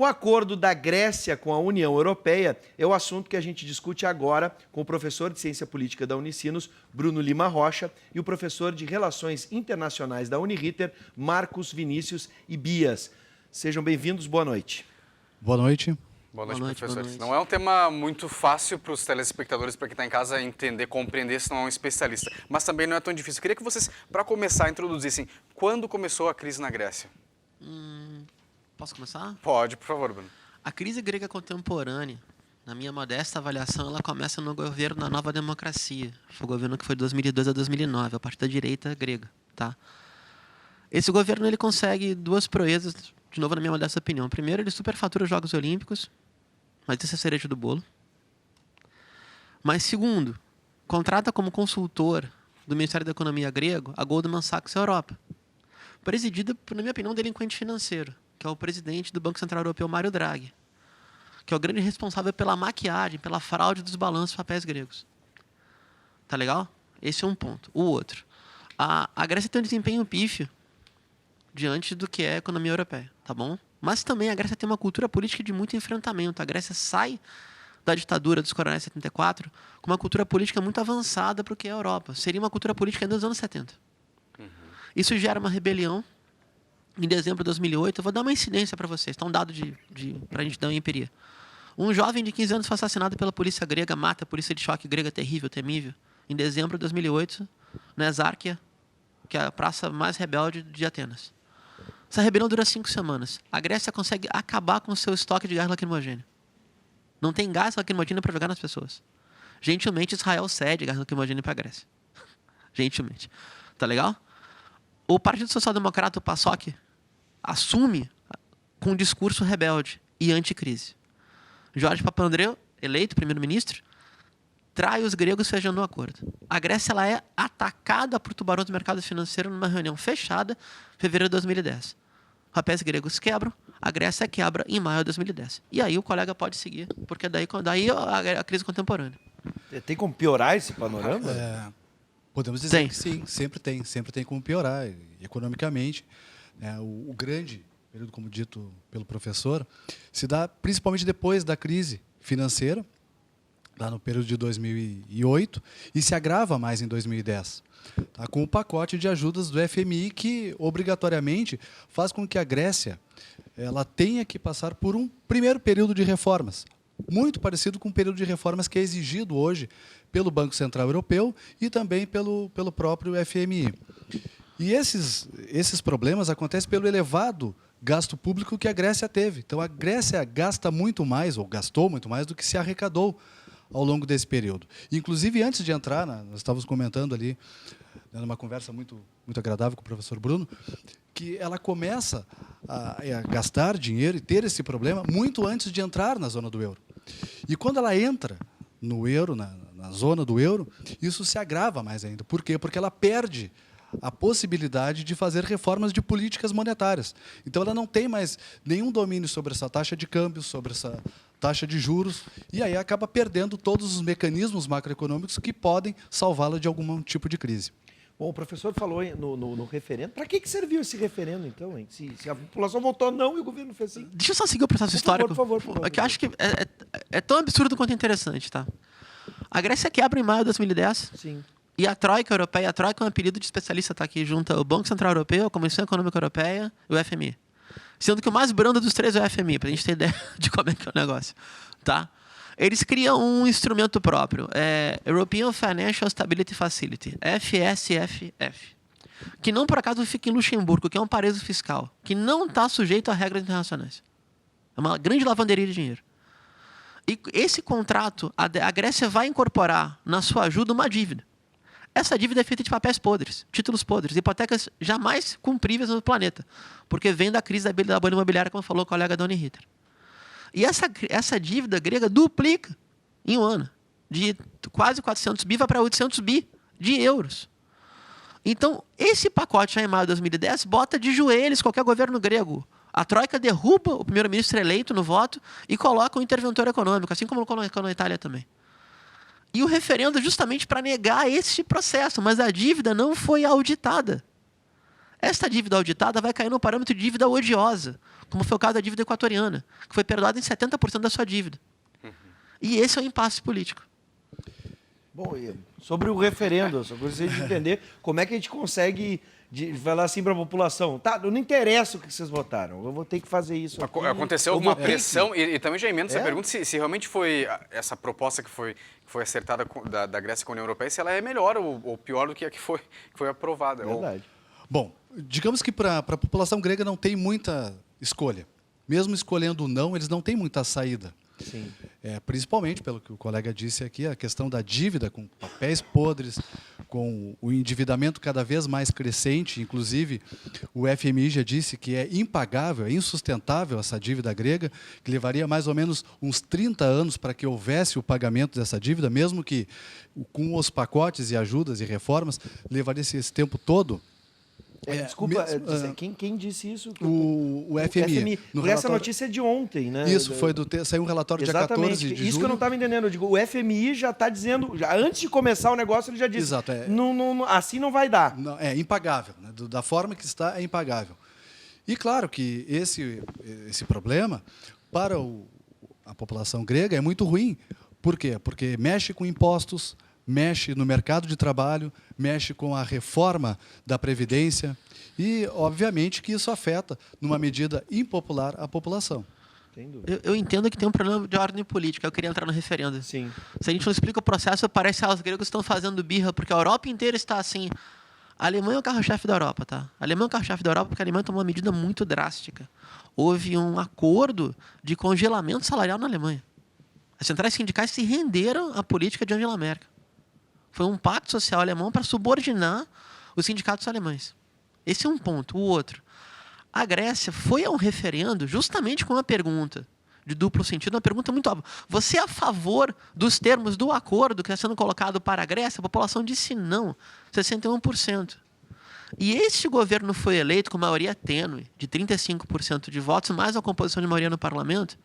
O acordo da Grécia com a União Europeia é o assunto que a gente discute agora com o professor de Ciência Política da Unicinos, Bruno Lima Rocha, e o professor de Relações Internacionais da Uniriter, Marcos Vinícius Ibias. Sejam bem-vindos, boa noite. Boa noite. Boa noite, professores. Não é um tema muito fácil para os telespectadores, para quem está em casa, entender, compreender, se não é um especialista. Mas também não é tão difícil. Eu queria que vocês, para começar, introduzissem quando começou a crise na Grécia. Posso começar? Pode, por favor, Bruno. A crise grega contemporânea, na minha modesta avaliação, ela começa no governo da Nova Democracia. Foi o governo que foi de 2002 a 2009, a partir da direita grega. Tá? Esse governo ele consegue duas proezas, de novo na minha modesta opinião. Primeiro, ele superfatura os Jogos Olímpicos, mas isso é cereja do bolo. Mas segundo, contrata como consultor do Ministério da Economia grego a Goldman Sachs Europa, presidida, na minha opinião, um delinquente financeiro, que é o presidente do Banco Central Europeu, Mário Draghi, que é o grande responsável pela maquiagem, pela fraude dos balanços de papéis gregos. Tá legal? Esse é um ponto. O outro, a Grécia tem um desempenho pífio diante do que é a economia europeia, tá bom? Mas também a Grécia tem uma cultura política de muito enfrentamento. A Grécia sai da ditadura dos coronéis 74 com uma cultura política muito avançada para o que é a Europa. Seria uma cultura política ainda dos anos 70. Isso gera uma rebelião. Em dezembro de 2008, eu vou dar uma incidência para vocês, tá um dado para a gente dar uma empiria. Um jovem de 15 anos foi assassinado pela polícia grega, mata a polícia de choque grega terrível, temível, em dezembro de 2008, na Exárquia, que é a praça mais rebelde de Atenas. Essa rebelião dura 5 semanas. A Grécia consegue acabar com o seu estoque de gás lacrimogêneo. Não tem gás lacrimogêneo para jogar nas pessoas. Gentilmente, Israel cede gás lacrimogêneo para a Grécia. Gentilmente. Tá legal? O Partido Social Democrata, o PASOK, assume com um discurso rebelde e anticrise. Jorge Papandreou, eleito primeiro-ministro, trai os gregos fechando um acordo. A Grécia ela é atacada por tubarões do mercado financeiro numa reunião fechada em fevereiro de 2010. Os papéis gregos quebram, a Grécia quebra em maio de 2010. E aí o colega pode seguir, porque daí a crise contemporânea. Tem como piorar esse panorama? Podemos dizer que sim, sempre tem como piorar economicamente. O grande período, como dito pelo professor, se dá principalmente depois da crise financeira, lá no período de 2008, e se agrava mais em 2010, tá? Com o pacote de ajudas do FMI, que obrigatoriamente faz com que a Grécia ela tenha que passar por um primeiro período de reformas, muito parecido com o período de reformas que é exigido hoje pelo Banco Central Europeu e também pelo próprio FMI. E esses problemas acontecem pelo elevado gasto público que a Grécia teve. Então, a Grécia gasta muito mais, ou gastou muito mais, do que se arrecadou ao longo desse período. Inclusive, antes de entrar, nós estávamos comentando ali, numa conversa muito agradável com o professor Bruno, que ela começa a gastar dinheiro e ter esse problema muito antes de entrar na zona do euro. E quando ela entra no euro, na zona do euro, isso se agrava mais ainda. Por quê? Porque ela perde a possibilidade de fazer reformas de políticas monetárias. Então, ela não tem mais nenhum domínio sobre essa taxa de câmbio, sobre essa taxa de juros, e aí acaba perdendo todos os mecanismos macroeconômicos que podem salvá-la de algum tipo de crise. Bom, o professor falou no referendo. Para que serviu esse referendo, então, hein? Se a população votou não e o governo fez sim. Deixa eu só seguir o processo histórico. Por favor. Que eu acho que é tão absurdo quanto interessante, tá? A Grécia quebra em maio de 2010. Sim. E a Troika Europeia, a Troika é um apelido de especialista, está aqui, junta o Banco Central Europeu, a Comissão Econômica Europeia e o FMI. Sendo que o mais brando dos três é o FMI, para a gente ter ideia de como é que é o negócio. Tá? Eles criam um instrumento próprio, European Financial Stability Facility, FSFF, que não por acaso fica em Luxemburgo, que é um paraíso fiscal, que não está sujeito a regras internacionais. É uma grande lavanderia de dinheiro. E esse contrato, a Grécia vai incorporar na sua ajuda uma dívida. Essa dívida é feita de papéis podres, títulos podres, hipotecas jamais cumpríveis no planeta, porque vem da crise da bolha imobiliária, como falou o colega Doni Ritter. E essa dívida grega duplica em um ano, de quase 400 bi vai para 800 bi de euros. Então, esse pacote já em maio de 2010 bota de joelhos qualquer governo grego. A Troika derruba o primeiro-ministro eleito no voto e coloca um interventor econômico, assim como colocou na Itália também. E o referendo justamente para negar esse processo, mas a dívida não foi auditada. Esta dívida auditada vai cair no parâmetro de dívida odiosa, como foi o caso da dívida equatoriana, que foi perdoada em 70% da sua dívida. E esse é o impasse político. Bom, e sobre o referendo, eu só gostaria de entender como é que a gente consegue falar assim para a população, tá, não interessa o que vocês votaram, eu vou ter que fazer isso aqui. Aconteceu uma pressão, e também já emendo essa pergunta, se realmente foi essa proposta que foi acertada da Grécia com a União Europeia, se ela é melhor ou pior do que a que foi aprovada. Verdade. Bom, digamos que para a população grega não tem muita escolha. Mesmo escolhendo não, eles não têm muita saída. Sim. Principalmente, pelo que o colega disse aqui, a questão da dívida com papéis podres, com o endividamento cada vez mais crescente. Inclusive, o FMI já disse que é impagável, é insustentável essa dívida grega, que levaria mais ou menos uns 30 anos para que houvesse o pagamento dessa dívida, mesmo que com os pacotes e ajudas e reformas, levaria esse tempo todo. Desculpa, quem disse isso? O FMI. Porque essa notícia é de ontem, né? Isso, saiu um relatório dia 14 de julho. Isso que eu não estava entendendo. Eu digo, o FMI já está dizendo, antes de começar o negócio, ele já disse, exato, assim não vai dar. Não, é impagável. Né? Da forma que está, é impagável. E claro que esse problema, para a população grega, é muito ruim. Por quê? Porque mexe com impostos, mexe no mercado de trabalho, mexe com a reforma da Previdência e, obviamente, que isso afeta, numa medida impopular, a população. Eu entendo que tem um problema de ordem política. Eu queria entrar no referendo. Sim. Se a gente não explica o processo, parece que os gregos estão fazendo birra, porque a Europa inteira está assim. A Alemanha é o carro-chefe da Europa, tá? A Alemanha é o carro-chefe da Europa porque a Alemanha tomou uma medida muito drástica. Houve um acordo de congelamento salarial na Alemanha. As centrais sindicais se renderam à política de Angela Merkel. Foi um pacto social alemão para subordinar os sindicatos alemães. Esse é um ponto. O outro, a Grécia foi a um referendo justamente com uma pergunta de duplo sentido, uma pergunta muito óbvia. Você é a favor dos termos do acordo que está sendo colocado para a Grécia? A população disse não, 61%. E este governo foi eleito com maioria tênue, de 35% de votos, mais a composição de maioria no parlamento,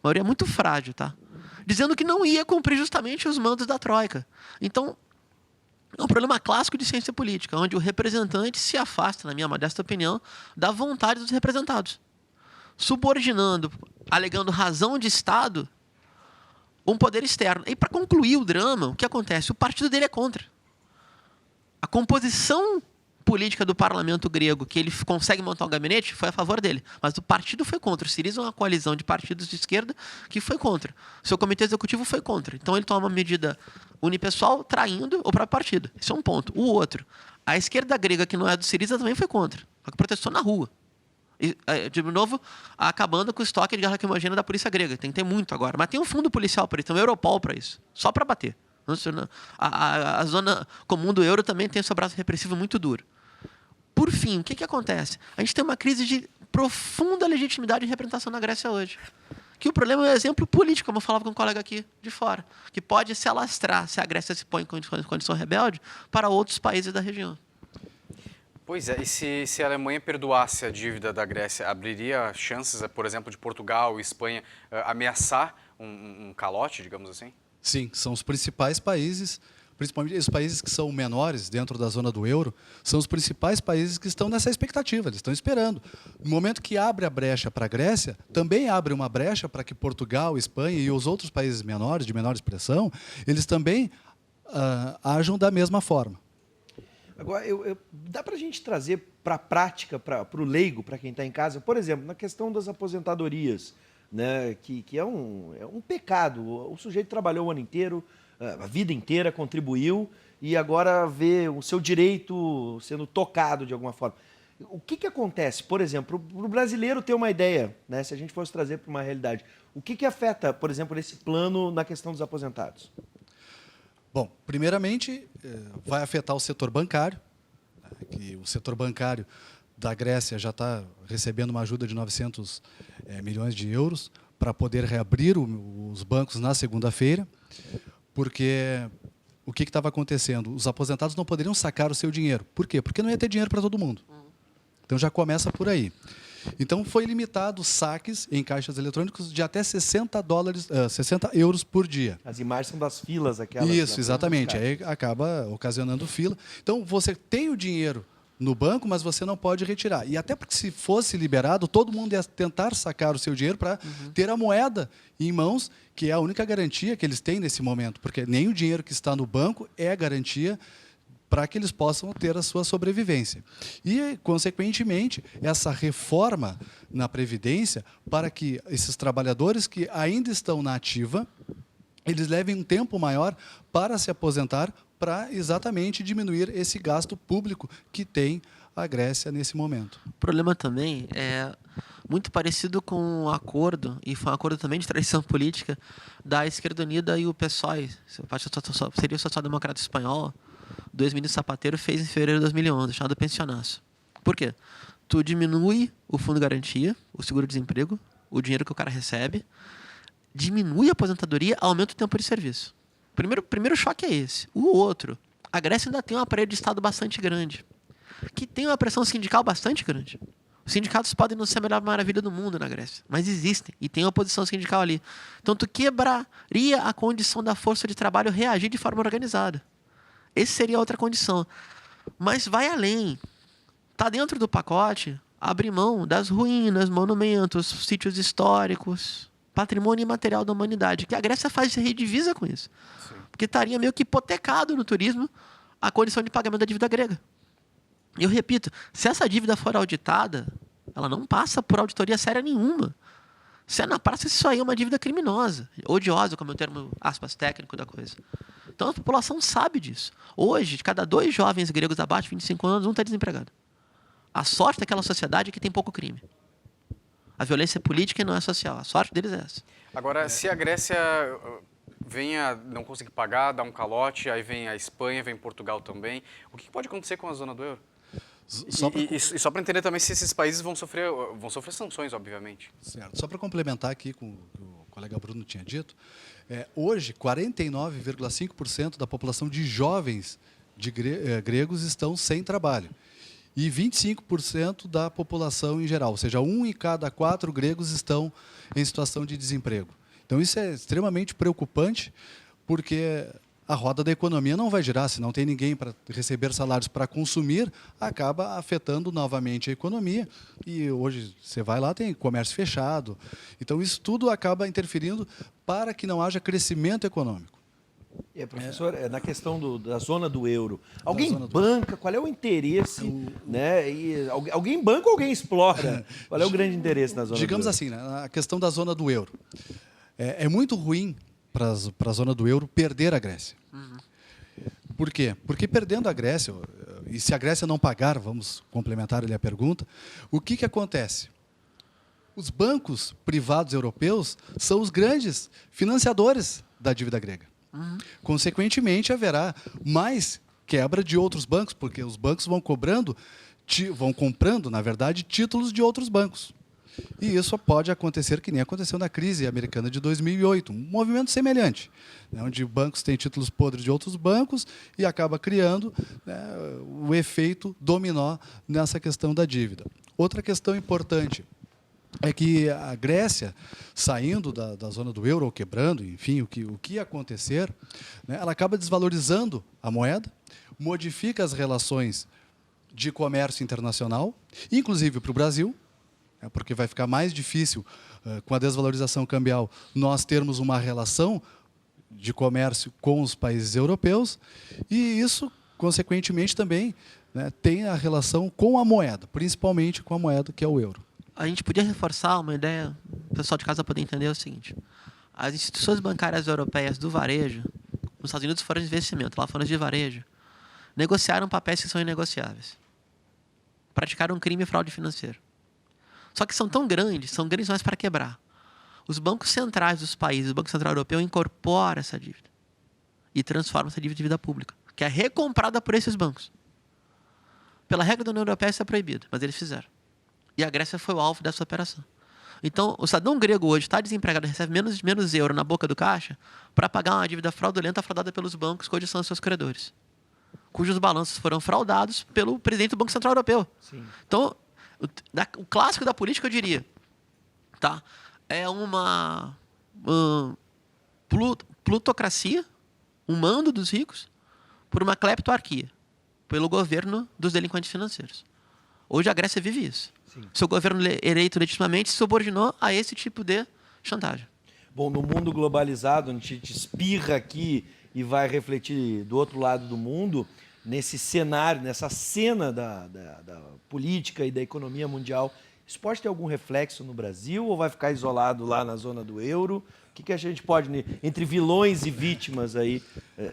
maioria muito frágil, tá? Dizendo que não ia cumprir justamente os mandos da Troika. Então, é um problema clássico de ciência política, onde o representante se afasta, na minha modesta opinião, da vontade dos representados, subordinando, alegando razão de Estado, um poder externo. E, para concluir o drama, o que acontece? O partido dele é contra. A composição política do parlamento grego, que ele consegue montar um gabinete, foi a favor dele. Mas o partido foi contra. O Syriza é uma coalizão de partidos de esquerda que foi contra. O seu comitê executivo foi contra. Então, ele toma uma medida unipessoal traindo o próprio partido. Esse é um ponto. O outro, a esquerda grega, que não é do Syriza, também foi contra. Só que protestou na rua. E, de novo, acabando com o estoque de guerra lacrimogênea da polícia grega. Tem que ter muito agora. Mas tem um fundo policial para isso, tem um Europol para isso. Só para bater. A zona comum do euro também tem seu braço repressivo muito duro. Por fim, o que acontece? A gente tem uma crise de profunda legitimidade e representação na Grécia hoje. Que o problema é o exemplo político, como eu falava com um colega aqui de fora, que pode se alastrar se a Grécia se põe em condição rebelde para outros países da região. Pois é, e se a Alemanha perdoasse a dívida da Grécia, abriria chances, por exemplo, de Portugal e Espanha ameaçar um calote, digamos assim? Sim, são os principais países, principalmente os países que são menores dentro da zona do euro, são os principais países que estão nessa expectativa, eles estão esperando. No momento que abre a brecha para a Grécia, também abre uma brecha para que Portugal, Espanha e os outros países menores, de menor expressão, eles também ajam da mesma forma. Agora, dá para a gente trazer para a prática, para o leigo, para quem está em casa, por exemplo, na questão das aposentadorias, né, que é um pecado. O sujeito trabalhou o ano inteiro, a vida inteira, contribuiu, e agora vê o seu direito sendo tocado de alguma forma. O que acontece, por exemplo, para o brasileiro ter uma ideia, né, se a gente fosse trazer para uma realidade, o que afeta, por exemplo, esse plano na questão dos aposentados? Bom, primeiramente, vai afetar o setor bancário, que o setor bancário da Grécia já está recebendo uma ajuda de 900 milhões de euros para poder reabrir os bancos na segunda-feira, porque o que estava acontecendo? Os aposentados não poderiam sacar o seu dinheiro. Por quê? Porque não ia ter dinheiro para todo mundo. Então, já começa por aí. Então, foi limitado os saques em caixas eletrônicos de até 60 euros por dia. As imagens são das filas, aquelas. Isso, exatamente. Aí acaba ocasionando fila. Então, você tem o dinheiro no banco, mas você não pode retirar. E até porque se fosse liberado, todo mundo ia tentar sacar o seu dinheiro para ter a moeda em mãos, que é a única garantia que eles têm nesse momento, porque nem o dinheiro que está no banco é garantia para que eles possam ter a sua sobrevivência. E, consequentemente, essa reforma na Previdência, para que esses trabalhadores que ainda estão na ativa, eles levem um tempo maior para se aposentar, para exatamente diminuir esse gasto público que tem a Grécia nesse momento. O problema também é muito parecido com o acordo, e foi um acordo também de tradição política, da Esquerda Unida e o PSOE, seria o social-democrata espanhol, do ex-ministro Zapatero, fez em fevereiro de 2011, chamado pensionaço. Por quê? Tu diminui o fundo de garantia, o seguro-desemprego, o dinheiro que o cara recebe, diminui a aposentadoria, aumenta o tempo de serviço. Primeiro choque é esse. O outro, a Grécia ainda tem um aparelho de Estado bastante grande, que tem uma pressão sindical bastante grande. Os sindicatos podem não ser a melhor maravilha do mundo na Grécia, mas existem, e tem uma oposição sindical ali. Então, tu quebraria a condição da força de trabalho reagir de forma organizada. Essa seria outra condição. Mas vai além. Está dentro do pacote abrir mão das ruínas, monumentos, sítios históricos, patrimônio imaterial da humanidade, que a Grécia faz redivisa com isso. Sim. Porque estaria meio que hipotecado no turismo a condição de pagamento da dívida grega. Eu repito, se essa dívida for auditada, ela não passa por auditoria séria nenhuma. Se é na prática, isso aí é uma dívida criminosa, odiosa, como é o termo, aspas, técnico da coisa. Então, a população sabe disso. Hoje, de cada 2 jovens gregos abaixo de 25 anos, um está desempregado. A sorte daquela sociedade é que tem pouco crime. A violência é política e não é social. A sorte deles é essa. Agora, se a Grécia venha não conseguir pagar, dá um calote, aí vem a Espanha, vem Portugal também, o que pode acontecer com a zona do euro? E só para entender também se esses países vão sofrer sanções, obviamente. Certo. Só para complementar aqui com o que o colega Bruno tinha dito, hoje 49,5% da população de jovens gregos estão sem trabalho e 25% da população em geral, ou seja, 1 em cada 4 gregos estão em situação de desemprego. Então isso é extremamente preocupante, porque a roda da economia não vai girar, se não tem ninguém para receber salários para consumir, acaba afetando novamente a economia. E hoje você vai lá, tem comércio fechado. Então isso tudo acaba interferindo para que não haja crescimento econômico. Professor, na questão da zona do euro, alguém banca? Qual é o interesse? Né? E alguém banca ou alguém explora? Qual é o grande interesse na zona do euro? Digamos assim, a questão da zona do euro. É muito ruim para a zona do euro perder a Grécia. Por quê? Porque perdendo a Grécia, e se a Grécia não pagar, vamos complementar ali a pergunta, o que acontece? Os bancos privados europeus são os grandes financiadores da dívida grega. Consequentemente, haverá mais quebra de outros bancos, porque os bancos vão comprando, na verdade, títulos de outros bancos. E isso pode acontecer que nem aconteceu na crise americana de 2008, um movimento semelhante, né, onde bancos têm títulos podres de outros bancos e acaba criando, né, o efeito dominó nessa questão da dívida. Outra questão importante é que a Grécia, saindo da zona do euro ou quebrando, enfim, o que acontecer, né, ela acaba desvalorizando a moeda, modifica as relações de comércio internacional, inclusive para o Brasil, porque vai ficar mais difícil, com a desvalorização cambial, nós termos uma relação de comércio com os países europeus, e isso, consequentemente, também, né, tem a relação com a moeda, principalmente com a moeda que é o euro. A gente podia reforçar uma ideia, o pessoal de casa poder entender o seguinte: as instituições bancárias europeias do varejo, nos Estados Unidos foram de investimento, lá foram de varejo, negociaram papéis que são inegociáveis, praticaram crime e fraude financeiro. Só que são tão grandes, são grandes mais para quebrar. Os bancos centrais dos países, o Banco Central Europeu, incorpora essa dívida e transforma essa dívida em dívida pública, que é recomprada por esses bancos. Pela regra da União Europeia, isso é proibido, mas eles fizeram. E a Grécia foi o alvo dessa operação. Então, o cidadão grego hoje está desempregado, recebe menos euro na boca do caixa para pagar uma dívida fraudulenta fraudada pelos bancos que hoje são seus credores, cujos balanços foram fraudados pelo presidente do Banco Central Europeu. Sim. Então, o clássico da política, eu diria, tá? É uma plutocracia, um mando dos ricos, por uma cleptoarquia. pelo governo dos delinquentes financeiros. Hoje a Grécia vive isso. Sim. Seu governo eleito legitimamente se subordinou a esse tipo de chantagem. Bom, no mundo globalizado, onde a gente espirra aqui e vai refletir do outro lado do mundo, nesse cenário, nessa cena da política e da economia mundial, isso pode ter algum reflexo no Brasil ou vai ficar isolado lá na zona do euro? O que a gente pode, entre vilões e vítimas, aí,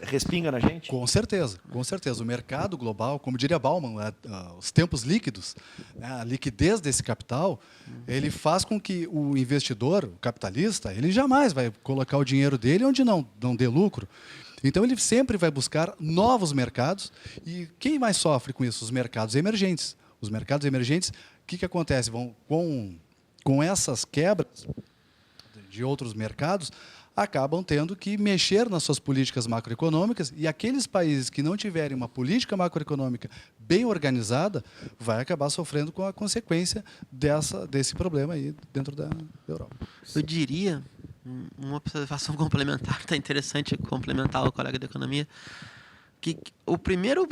respinga na gente? Com certeza, com certeza. O mercado global, como diria Bauman, os tempos líquidos, a liquidez desse capital, ele faz com que o investidor, o capitalista, ele jamais vai colocar o dinheiro dele onde não dê lucro. Então, ele sempre vai buscar novos mercados. E quem mais sofre com isso? Os mercados emergentes. Os mercados emergentes, o que acontece? Vão, com essas quebras de outros mercados, acabam tendo que mexer nas suas políticas macroeconômicas, e aqueles países que não tiverem uma política macroeconômica bem organizada vai acabar sofrendo com a consequência desse problema aí dentro da Europa. Eu diria, uma observação complementar, está interessante complementar o colega da economia, que o primeiro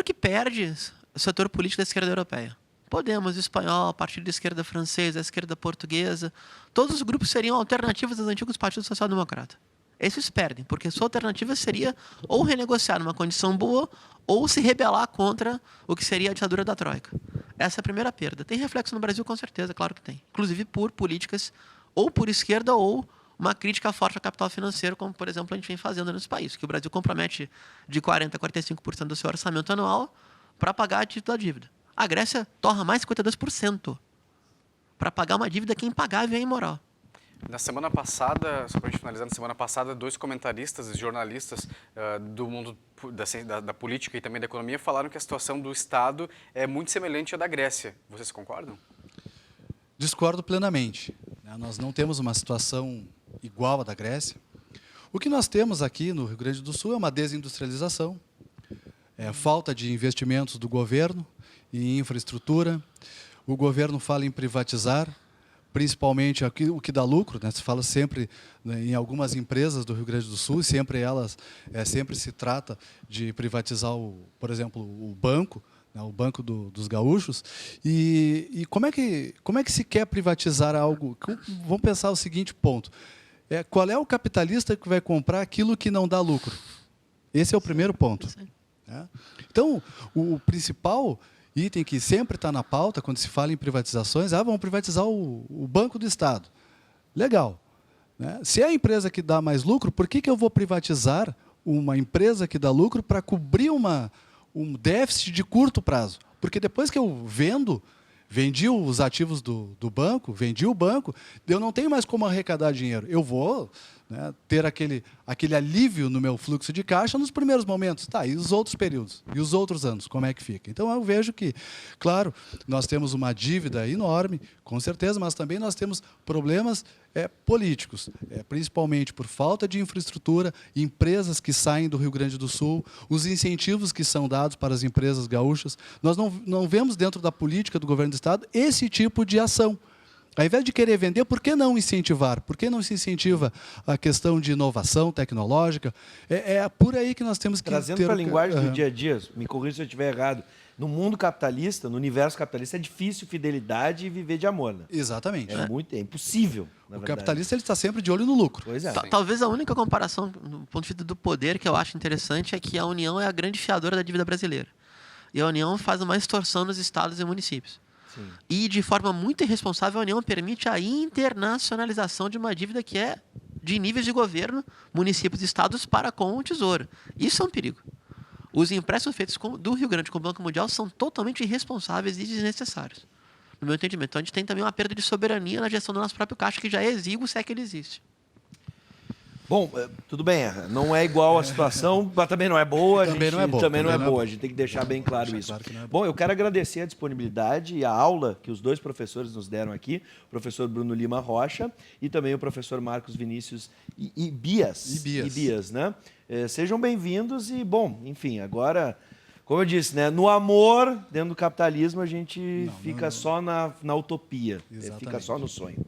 que perde o setor político da esquerda europeia. Podemos, espanhol, partido de esquerda francesa, esquerda portuguesa, todos os grupos seriam alternativas aos antigos partidos social-democratas. Esses perdem, porque sua alternativa seria ou renegociar numa condição boa ou se rebelar contra o que seria a ditadura da Troika. Essa é a primeira perda. Tem reflexo no Brasil, com certeza, claro que tem. Inclusive por políticas ou por esquerda ou uma crítica forte ao capital financeiro, como, por exemplo, a gente vem fazendo nesse país, que o Brasil compromete de 40% a 45% do seu orçamento anual para pagar a dívida. A Grécia torra mais 52% para pagar uma dívida que é impagável e é imoral. Na semana passada, só para a gente finalizar, na semana passada, 2 comentaristas e jornalistas do mundo da política e também da economia falaram que a situação do Estado é muito semelhante à da Grécia. Vocês concordam? Discordo plenamente. Nós não temos uma situação igual à da Grécia. O que nós temos aqui no Rio Grande do Sul é uma desindustrialização, falta de investimentos do governo em infraestrutura. O governo fala em privatizar, principalmente o que dá lucro, né? Se fala sempre, né, em algumas empresas do Rio Grande do Sul, sempre se trata de privatizar, por exemplo, o banco, né, o Banco dos Gaúchos. E como é que se quer privatizar algo? Vamos pensar o seguinte ponto. Qual é o capitalista que vai comprar aquilo que não dá lucro? Esse é o primeiro ponto. Né? Então, o principal item que sempre está na pauta quando se fala em privatizações, vamos privatizar o Banco do Estado. Legal. Né? Se é a empresa que dá mais lucro, por que eu vou privatizar uma empresa que dá lucro para cobrir um déficit de curto prazo? Porque depois que eu vendi os ativos do banco, vendi o banco, eu não tenho mais como arrecadar dinheiro. Eu vou, né, ter aquele alívio no meu fluxo de caixa nos primeiros momentos. Tá, e os outros períodos? E os outros anos? Como é que fica? Então, eu vejo que, claro, nós temos uma dívida enorme, com certeza, mas também nós temos problemas políticos, principalmente por falta de infraestrutura, empresas que saem do Rio Grande do Sul, os incentivos que são dados para as empresas gaúchas. Nós não vemos dentro da política do governo do Estado esse tipo de ação. Ao invés de querer vender, por que não incentivar? Por que não se incentiva a questão de inovação tecnológica? É por aí que nós temos que Trazendo ter... para a linguagem do dia a dia, me corrija se eu estiver errado, no mundo capitalista, no universo capitalista, é difícil fidelidade e viver de amor. Né? Exatamente. É impossível, na verdade. Capitalista ele está sempre de olho no lucro. Pois é. Talvez a única comparação, do ponto de vista do poder, que eu acho interessante, é que a União é a grande fiadora da dívida brasileira. E a União faz uma extorsão nos estados e municípios. Sim. E, de forma muito irresponsável, a União permite a internacionalização de uma dívida que é de níveis de governo, municípios e estados para com o Tesouro. Isso é um perigo. Os empréstimos feitos do Rio Grande com o Banco Mundial são totalmente irresponsáveis e desnecessários, no meu entendimento. Então, a gente tem também uma perda de soberania na gestão do nosso próprio caixa, que já é exíguo, se é que ele existe. Bom, tudo bem, não é igual a situação, mas também não é boa. Também não é boa. A gente tem que deixar bem claro isso. Claro que não é Bom, eu quero agradecer a disponibilidade e a aula que os 2 professores nos deram aqui, o professor Bruno Lima Rocha e também o professor Marcos Vinícius Ibias, né? Sejam bem-vindos e, bom, enfim, agora, como eu disse, né, no amor, dentro do capitalismo, a gente fica só na utopia, fica só no sonho.